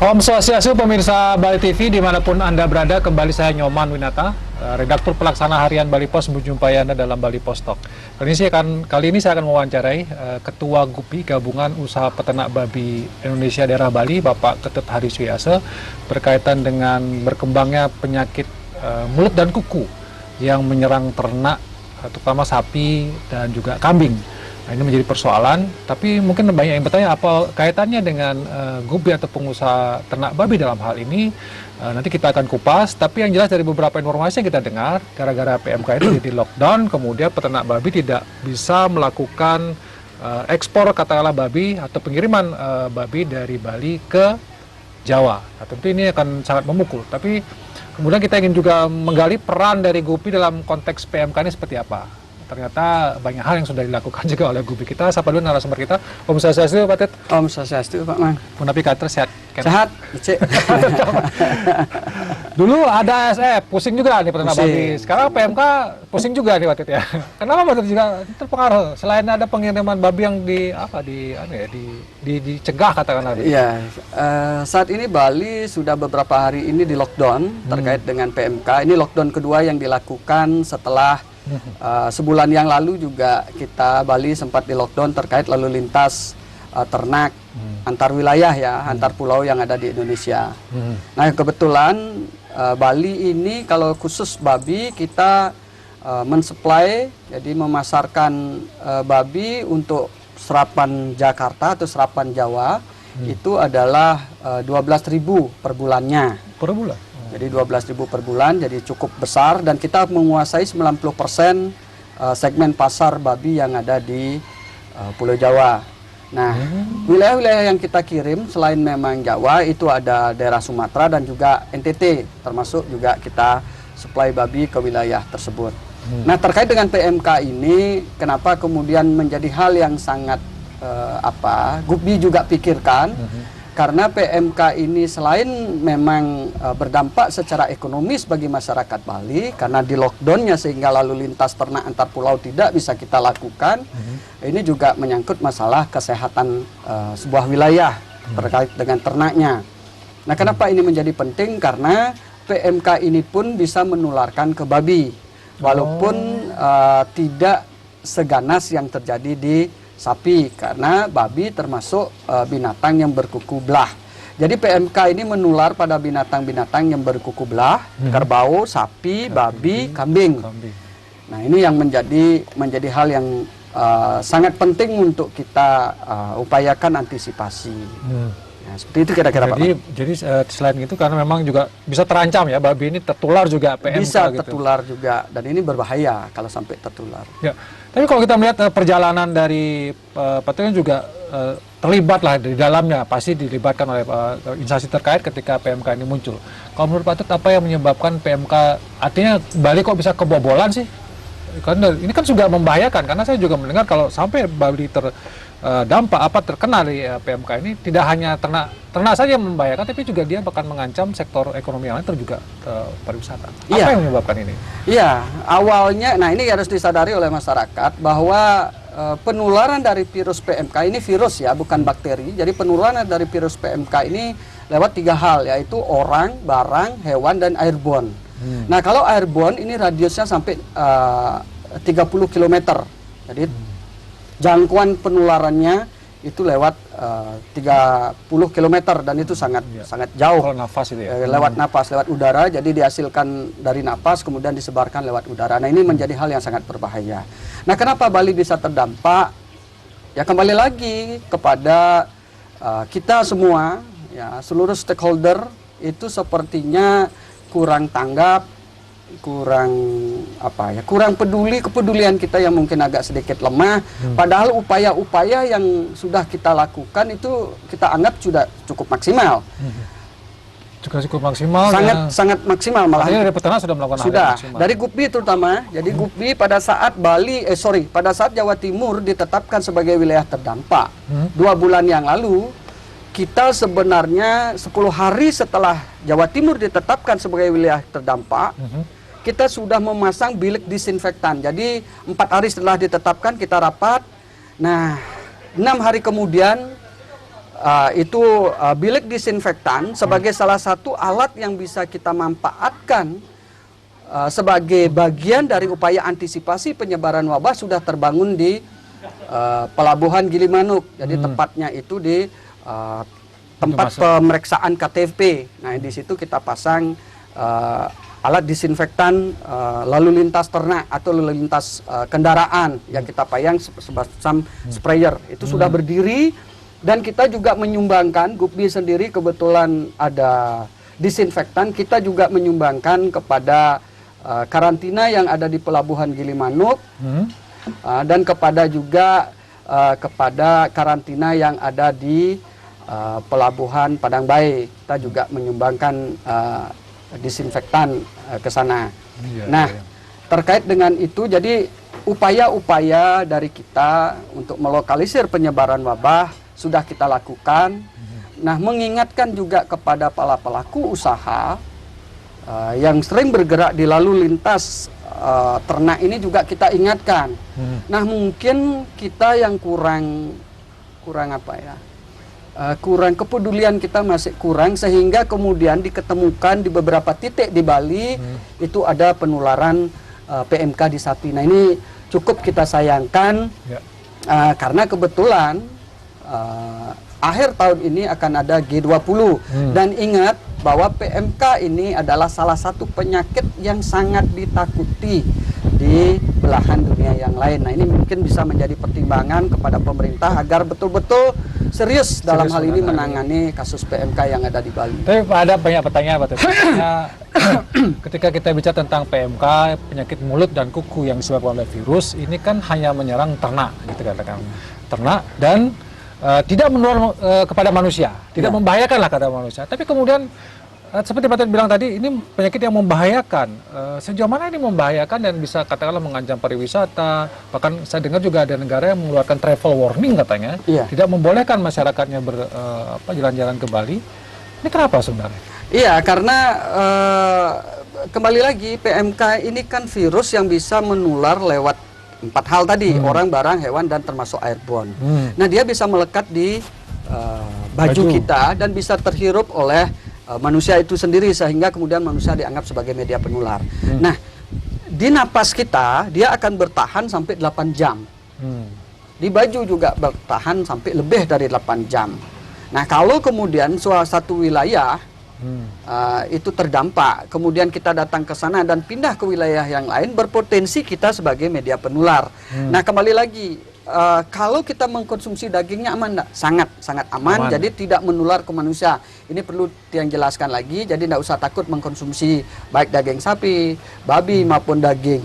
Om Swastiastu pemirsa Bali TV dimanapun Anda berada, kembali saya Nyoman Winata, redaktur pelaksana harian Bali Pos menjumpai Anda dalam Bali Pos Talk. Kali ini saya akan mewawancarai Ketua GUPI Gabungan Usaha Peternak Babi Indonesia Daerah Bali, Bapak Ketut Hariswiase, berkaitan dengan berkembangnya penyakit mulut dan kuku yang menyerang ternak, terutama sapi dan juga kambing. Nah, ini menjadi persoalan, tapi mungkin banyak yang bertanya apa kaitannya dengan GUPI atau pengusaha ternak babi dalam hal ini. Nanti kita akan kupas, tapi yang jelas dari beberapa informasi yang kita dengar, gara-gara PMK itu di lockdown, kemudian peternak babi tidak bisa melakukan ekspor katakanlah babi atau pengiriman babi dari Bali ke Jawa. Nah, tentu ini akan sangat memukul, tapi kemudian kita ingin juga menggali peran dari GUPI dalam konteks PMK ini seperti apa. Ternyata banyak hal yang sudah dilakukan juga oleh GUPI kita. Sapa dulu narasumber kita. Om Swastiastu, Pak Tet. Om Swastiastu, Pak Man. Munapi Kater sehat. Sehat, Cik. Dulu ada ASF, pusing juga nih peternak babi. Sekarang PMK pusing juga nih, Pak Tet ya. Kenapa Pak Tet juga terpengaruh? Selain ada pengiriman babi yang dicegah katakanlah. Iya, saat ini Bali sudah beberapa hari ini di lockdown terkait dengan PMK. Ini lockdown kedua yang dilakukan setelah sebulan yang lalu juga kita Bali sempat di lockdown terkait lalu lintas ternak antar wilayah ya, antar pulau yang ada di Indonesia. Nah kebetulan Bali ini kalau khusus babi kita mensuplai, jadi memasarkan babi untuk serapan Jakarta atau serapan Jawa itu adalah 12.000 per bulannya. Per bulan? Jadi 12.000 per bulan, jadi cukup besar dan kita menguasai 90% segmen pasar babi yang ada di Pulau Jawa. Nah, wilayah-wilayah yang kita kirim selain memang Jawa itu ada daerah Sumatera dan juga NTT, termasuk juga kita supply babi ke wilayah tersebut. Nah, terkait dengan PMK ini, kenapa kemudian menjadi hal yang sangat GUPI juga pikirkan? Karena PMK ini selain memang berdampak secara ekonomis bagi masyarakat Bali, karena di lockdownnya sehingga lalu lintas ternak antar pulau tidak bisa kita lakukan, ini juga menyangkut masalah kesehatan sebuah wilayah terkait dengan ternaknya. Nah kenapa ini menjadi penting? Karena PMK ini pun bisa menularkan ke babi, walaupun tidak seganas yang terjadi di sapi, karena babi termasuk binatang yang berkuku belah. Jadi PMK ini menular pada binatang-binatang yang berkuku belah, kerbau, sapi, babi, kambing. Nah ini yang menjadi hal yang sangat penting untuk kita upayakan antisipasi. Nah, seperti itu kira-kira Pak. Jadi selain itu karena memang juga bisa terancam ya, babi ini tertular juga PMK. Bisa gitu. tertular juga, dan ini berbahaya kalau sampai tertular. Ya. Tapi kalau kita melihat perjalanan dari Patutnya juga terlibat lah di dalamnya, pasti dilibatkan oleh instansi terkait ketika PMK ini muncul. Kalau menurut Patut apa yang menyebabkan PMK, artinya Bali kok bisa kebobolan sih? Karena ini kan juga membahayakan, karena saya juga mendengar kalau sampai Bali terdampak terkena di PMK ini, tidak hanya ternak saja yang membahayakan, tapi juga dia bahkan mengancam sektor ekonomi yang lain terjuga pariwisata. Apa yang menyebabkan ini? Iya, awalnya, nah ini harus disadari oleh masyarakat bahwa penularan dari virus PMK ini virus ya, bukan bakteri. Jadi penularan dari virus PMK ini lewat 3 hal, yaitu orang, barang, hewan, dan airborne. Nah kalau airborne ini radiusnya sampai 30 km. Jadi jangkauan penularannya itu lewat 30 km dan itu sangat jauh. Kalau nafas itu ya? Lewat napas, lewat udara, jadi dihasilkan dari napas kemudian disebarkan lewat udara. Nah ini menjadi hal yang sangat berbahaya. Nah kenapa Bali bisa terdampak? Ya kembali lagi kepada kita semua, ya seluruh stakeholder itu sepertinya kurang tanggap, kurang peduli, kepedulian kita yang mungkin agak sedikit lemah. Padahal upaya-upaya yang sudah kita lakukan itu kita anggap sudah cukup maksimal. Cukup maksimal. Sangat maksimal malah. Dari peternak sudah melakukan hal yang maksimal. Dari GUPI terutama. Jadi GUPI pada saat pada saat Jawa Timur ditetapkan sebagai wilayah terdampak 2 bulan yang lalu, kita sebenarnya 10 hari setelah Jawa Timur ditetapkan sebagai wilayah terdampak, kita sudah memasang bilik disinfektan. Jadi 4 hari setelah ditetapkan kita rapat. Nah, 6 hari kemudian bilik disinfektan sebagai salah satu alat yang bisa kita manfaatkan sebagai bagian dari upaya antisipasi penyebaran wabah sudah terbangun di Pelabuhan Gilimanuk. Jadi tepatnya itu di tempat pemeriksaan KTP. Nah, di situ kita pasang alat disinfektan lalu lintas ternak atau lalu lintas kendaraan yang kita payang semacam sprayer. Itu sudah berdiri, dan kita juga menyumbangkan, Gupbi sendiri kebetulan ada disinfektan, kita juga menyumbangkan kepada karantina yang ada di Pelabuhan Gilimanuk, dan kepada juga kepada karantina yang ada di Pelabuhan Padang Bae. Kita juga menyumbangkan disinfektan ke sana. Nah, terkait dengan itu, jadi upaya-upaya dari kita untuk melokalisir penyebaran wabah sudah kita lakukan. Nah, mengingatkan juga kepada para pelaku usaha yang sering bergerak di lalu lintas ternak ini juga kita ingatkan. Nah, mungkin kita yang kurang kepedulian kita masih kurang, sehingga kemudian diketemukan di beberapa titik di Bali itu ada penularan PMK di sapi. Nah, ini cukup kita sayangkan karena kebetulan akhir tahun ini akan ada G20, dan ingat bahwa PMK ini adalah salah satu penyakit yang sangat ditakuti di belahan dunia yang lain. Nah, ini mungkin bisa menjadi pertimbangan kepada pemerintah agar betul-betul serius dalam hal ini menangani kasus PMK yang ada di Bali. Tapi ada banyak pertanyaan, Pak. Ketika kita bicara tentang PMK, penyakit mulut dan kuku yang disebabkan oleh virus, ini kan hanya menyerang ternak, gitu katakan. Ternak dan tidak menular kepada manusia, tidak membahayakan lah kepada manusia. Tapi kemudian seperti Pak bilang tadi, ini penyakit yang membahayakan. Sejauh mana ini membahayakan dan bisa katakanlah mengancam pariwisata? Bahkan saya dengar juga ada negara yang mengeluarkan travel warning katanya, tidak membolehkan masyarakatnya jalan-jalan ke Bali. Ini kenapa sebenarnya? Iya, karena kembali lagi PMK ini kan virus yang bisa menular lewat 4 hal tadi, orang, barang, hewan, dan termasuk airborne. Nah, dia bisa melekat di baju kita dan bisa terhirup oleh manusia itu sendiri, sehingga kemudian manusia dianggap sebagai media penular. Nah, di napas kita dia akan bertahan sampai 8 jam. Di baju juga bertahan sampai lebih dari 8 jam. Nah, kalau kemudian suatu wilayah itu terdampak, kemudian kita datang ke sana dan pindah ke wilayah yang lain, berpotensi kita sebagai media penular. Nah, kembali lagi, kalau kita mengkonsumsi dagingnya aman enggak? Sangat aman, jadi tidak menular ke manusia. Ini perlu yang jelaskan lagi, jadi tidak usah takut mengkonsumsi baik daging sapi, babi maupun daging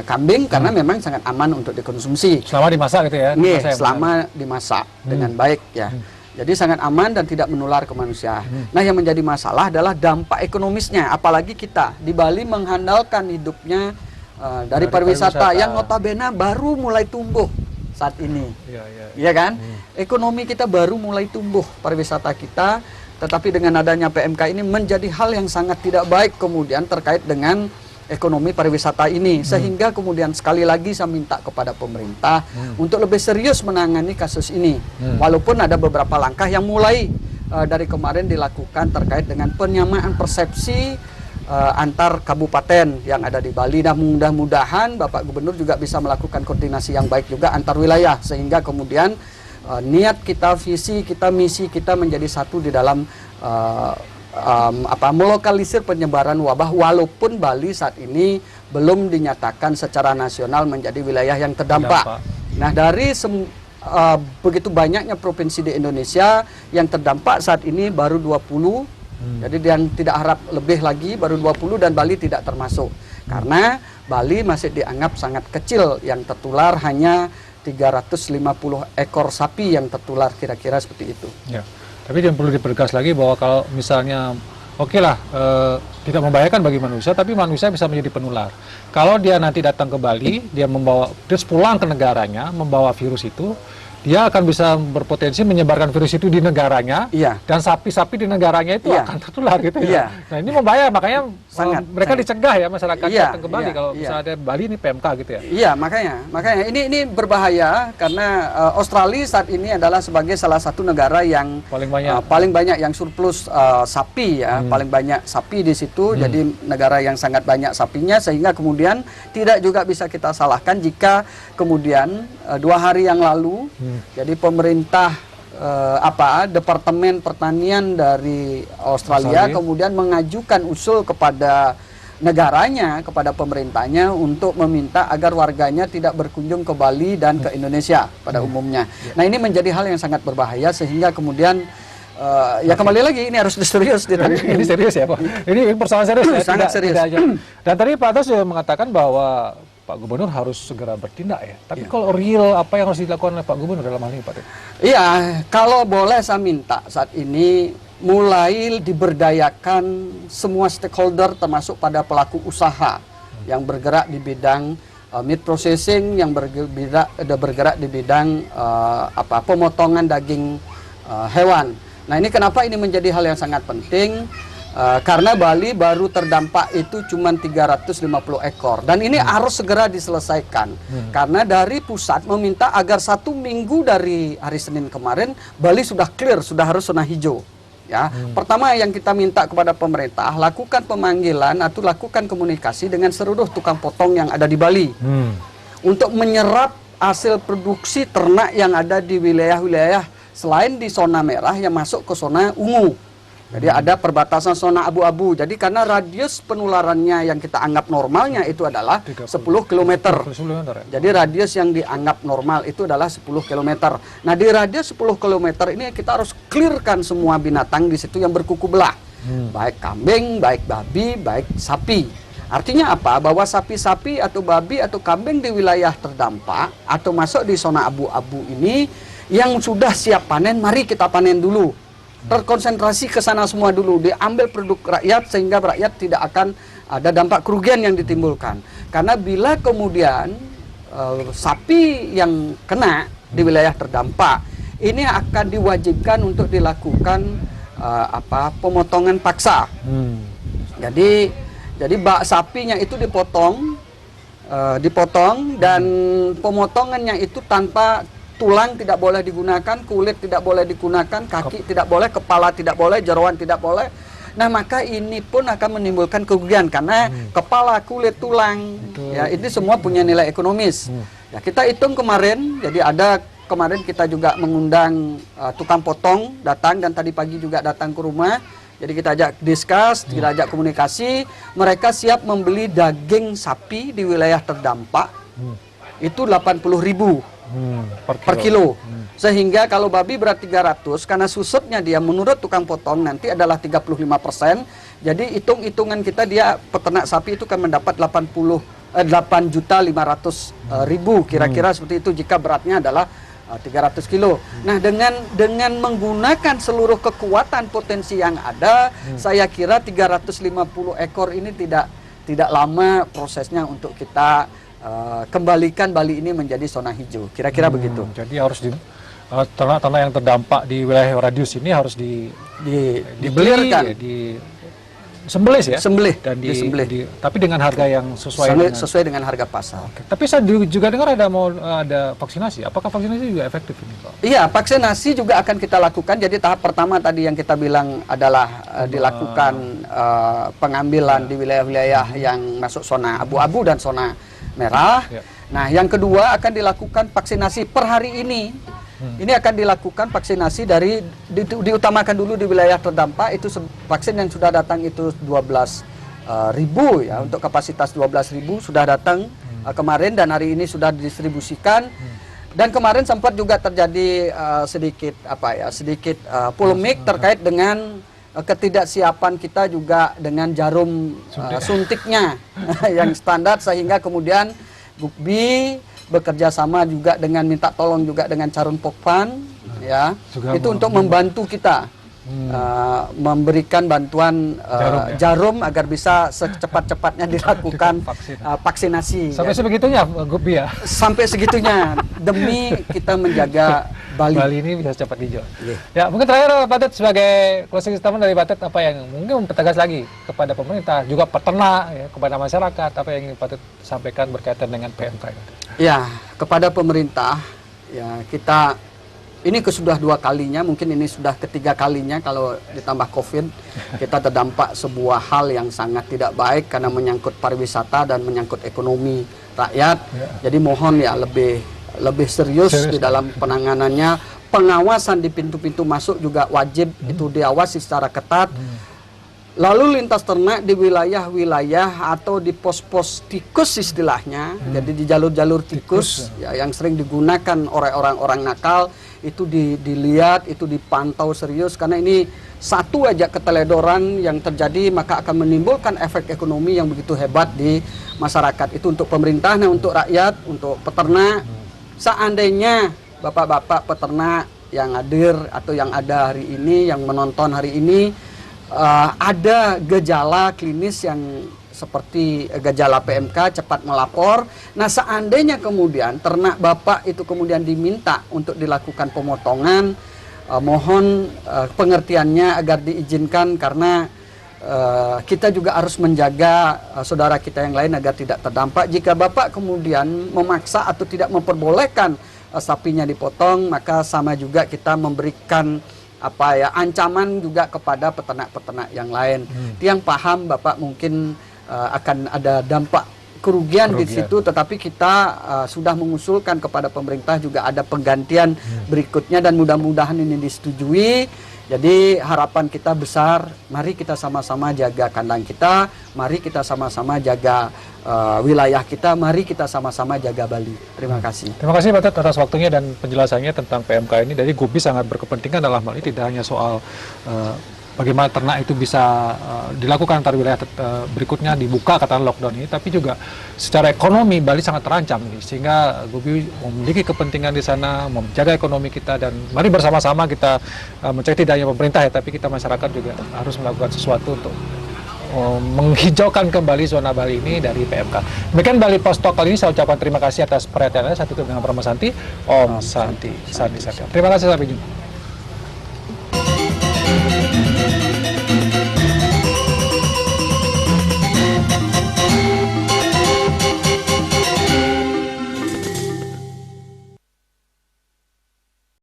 kambing, karena memang sangat aman untuk dikonsumsi. Selama dimasak gitu ya? Selama dimasak dengan baik ya. Jadi sangat aman dan tidak menular ke manusia. Nah, yang menjadi masalah adalah dampak ekonomisnya. Apalagi kita di Bali mengandalkan hidupnya dari pariwisata yang notabene baru mulai tumbuh saat ini. Iya kan? Ekonomi kita baru mulai tumbuh, pariwisata kita. Tetapi dengan adanya PMK ini menjadi hal yang sangat tidak baik kemudian terkait dengan ekonomi pariwisata ini, sehingga kemudian sekali lagi saya minta kepada pemerintah untuk lebih serius menangani kasus ini. Walaupun ada beberapa langkah yang mulai dari kemarin dilakukan terkait dengan penyamaan persepsi antar kabupaten yang ada di Bali. Dan mudah-mudahan Bapak Gubernur juga bisa melakukan koordinasi yang baik juga antar wilayah, sehingga kemudian niat kita, visi kita, misi kita menjadi satu di dalam melokalisir penyebaran wabah, walaupun Bali saat ini belum dinyatakan secara nasional menjadi wilayah yang terdampak. Nah, dari begitu banyaknya provinsi di Indonesia yang terdampak saat ini baru 20, jadi yang tidak harap lebih lagi baru 20, dan Bali tidak termasuk. Karena Bali masih dianggap sangat kecil, yang tertular hanya 350 ekor sapi yang tertular, kira-kira seperti itu. Ya. Tapi yang perlu dipertegas lagi bahwa kalau misalnya tidak membahayakan bagi manusia, tapi manusia bisa menjadi penular. Kalau dia nanti datang ke Bali, dia pulang ke negaranya, membawa virus itu, dia akan bisa berpotensi menyebarkan virus itu di negaranya, Iya. dan sapi-sapi di negaranya itu Iya. akan tertular gitu Iya. ya. Nah ini membayar, makanya mereka sangat. dicegah ya masyarakat Iya, datang ke Bali iya, kalau iya. misalnya ada Bali ini PMK gitu ya. Iya, makanya ini berbahaya karena Australia saat ini adalah sebagai salah satu negara yang Paling banyak. yang surplus sapi ya, paling banyak sapi di situ. Jadi negara yang sangat banyak sapinya, sehingga kemudian tidak juga bisa kita salahkan jika kemudian 2 hari yang lalu jadi pemerintah Departemen Pertanian dari Australia kemudian mengajukan usul kepada negaranya, kepada pemerintahnya untuk meminta agar warganya tidak berkunjung ke Bali dan ke Indonesia pada umumnya. Nah ini menjadi hal yang sangat berbahaya, sehingga kemudian ya kembali lagi ini harus serius ditangani. Ini serius ya Pak? Ini persoalan serius ya? Sangat serius. Tidak aja. Dan tadi Pak Atas juga mengatakan bahwa Pak Gubernur harus segera bertindak ya. Tapi kalau real apa yang harus dilakukan oleh Pak Gubernur dalam hal ini Pak? Iya, kalau boleh saya minta saat ini mulai diberdayakan semua stakeholder termasuk pada pelaku usaha yang bergerak di bidang meat processing, yang bergerak di bidang pemotongan daging hewan. Nah ini kenapa ini menjadi hal yang sangat penting? Karena Bali baru terdampak itu cuma 350 ekor dan ini harus segera diselesaikan karena dari pusat meminta agar 1 minggu dari hari Senin kemarin Bali sudah clear, sudah harus zona hijau ya. Pertama yang kita minta kepada pemerintah, lakukan pemanggilan atau lakukan komunikasi dengan seluruh tukang potong yang ada di Bali untuk menyerap hasil produksi ternak yang ada di wilayah-wilayah selain di zona merah yang masuk ke zona ungu. Jadi ada perbatasan zona abu-abu. Jadi karena radius penularannya yang kita anggap normalnya itu adalah 10 km. Jadi radius yang dianggap normal itu adalah 10 km. Nah di radius 10 km ini kita harus clearkan semua binatang di situ yang berkuku belah. Baik kambing, baik babi, baik sapi. Artinya apa? Bahwa sapi-sapi atau babi atau kambing di wilayah terdampak atau masuk di zona abu-abu ini yang sudah siap panen, mari kita panen dulu. Terkonsentrasi ke sana semua dulu, diambil produk rakyat sehingga rakyat tidak akan ada dampak kerugian yang ditimbulkan. Karena bila kemudian sapi yang kena di wilayah terdampak, ini akan diwajibkan untuk dilakukan pemotongan paksa. Jadi sapinya itu dipotong dan pemotongannya itu tanpa tulang tidak boleh digunakan, kulit tidak boleh digunakan, kaki tidak boleh, kepala tidak boleh, jeroan tidak boleh. Nah maka ini pun akan menimbulkan kerugian karena kepala, kulit, tulang, ya ini semua punya nilai ekonomis. Ya kita hitung kemarin, jadi kemarin kita juga mengundang tukang potong datang dan tadi pagi juga datang ke rumah. Jadi kita ajak diskus, kita ajak komunikasi. Mereka siap membeli daging sapi di wilayah terdampak itu 80.000. Per kilo. Sehingga kalau babi berat 300 karena susutnya dia menurut tukang potong nanti adalah 35%. Jadi hitung-hitungan kita dia peternak sapi itu kan mendapat 8.500.000 kira-kira seperti itu jika beratnya adalah 300 kilo. Nah dengan menggunakan seluruh kekuatan potensi yang ada, saya kira 350 ekor ini tidak lama prosesnya untuk kita kembalikan Bali ini menjadi zona hijau, kira-kira begitu. Jadi harus ternak-ternak yang terdampak di wilayah radius ini harus dibeli, disembelih ya, dan disembelih. Tapi dengan harga yang sesuai dengan harga pasar. Tapi saya juga dengar ada vaksinasi. Apakah vaksinasi juga efektif ini, Pak? Iya, vaksinasi juga akan kita lakukan. Jadi tahap pertama tadi yang kita bilang adalah dilakukan pengambilan di wilayah-wilayah yang masuk zona abu-abu dan zona merah. Nah, yang kedua akan dilakukan vaksinasi per hari ini. Ini akan dilakukan vaksinasi diutamakan dulu di wilayah terdampak itu vaksin yang sudah datang itu 12.000 ya, untuk kapasitas 12.000 sudah datang kemarin dan hari ini sudah didistribusikan. Dan kemarin sempat juga terjadi sedikit polemik terkait dengan ketidaksiapan kita juga dengan jarum suntiknya yang standar, sehingga kemudian Gukbi bekerja sama juga dengan minta tolong juga dengan Carun Pokpan ya itu untuk membantu kita memberikan bantuan jarum agar bisa secepat-cepatnya dilakukan vaksinasi. Sampai sebegitunya, Gubi ya? Sampai segitunya demi kita menjaga Bali ini bisa cepat hijau. Ya, mungkin terakhir Pak Tet sebagai closing statement dari Pak Tet, apa yang mungkin mempertegas lagi kepada pemerintah, juga peternak, ya, kepada masyarakat, apa yang ingin Pak Tet sampaikan berkaitan dengan PMK? Ya, kepada pemerintah, ya kita ini sudah 2 kalinya, mungkin ini sudah ketiga kalinya kalau ditambah COVID, kita terdampak sebuah hal yang sangat tidak baik karena menyangkut pariwisata dan menyangkut ekonomi rakyat. Jadi mohon ya lebih serius di dalam penanganannya. Pengawasan di pintu-pintu masuk juga wajib itu diawasi secara ketat. Lalu lintas ternak di wilayah-wilayah atau di pos-pos tikus istilahnya, jadi di jalur-jalur tikus ya, yang sering digunakan oleh orang-orang nakal, itu dilihat, itu dipantau serius, karena ini satu aja keteledoran yang terjadi maka akan menimbulkan efek ekonomi yang begitu hebat di masyarakat. Itu untuk pemerintah, nah untuk rakyat, untuk peternak. Seandainya bapak-bapak peternak yang hadir atau yang ada hari ini, yang menonton hari ini, ada gejala klinis yang seperti gejala PMK, cepat melapor. Nah, seandainya kemudian ternak bapak itu kemudian diminta untuk dilakukan pemotongan, mohon pengertiannya agar diizinkan, karena kita juga harus menjaga saudara kita yang lain agar tidak terdampak. Jika bapak kemudian memaksa atau tidak memperbolehkan sapinya dipotong, maka sama juga kita memberikan ancaman juga kepada peternak-peternak yang lain. Yang paham bapak mungkin akan ada dampak kerugian di situ, tetapi kita sudah mengusulkan kepada pemerintah juga ada penggantian berikutnya, dan mudah-mudahan ini disetujui. Jadi harapan kita besar, mari kita sama-sama jaga kandang kita, mari kita sama-sama jaga wilayah kita, mari kita sama-sama jaga Bali. Terima kasih. Terima kasih Pak Tet atas waktunya dan penjelasannya tentang PMK ini. Jadi Gubi sangat berkepentingan dalam hal ini, tidak hanya soal bagaimana ternak itu bisa dilakukan antar wilayah berikutnya dibuka katakan lockdown ini, tapi juga secara ekonomi Bali sangat terancam ini, sehingga Gubi memiliki kepentingan di sana menjaga ekonomi kita, dan mari bersama-sama kita mencari tidak hanya pemerintah ya, tapi kita masyarakat juga harus melakukan sesuatu untuk menghijaukan kembali zona Bali ini dari PMK. Demikian Bali Post Talk kali ini, saya ucapkan terima kasih atas perhatiannya. Saya tutup dengan Pramosanti. Om Santi. Terima kasih, sampai jumpa.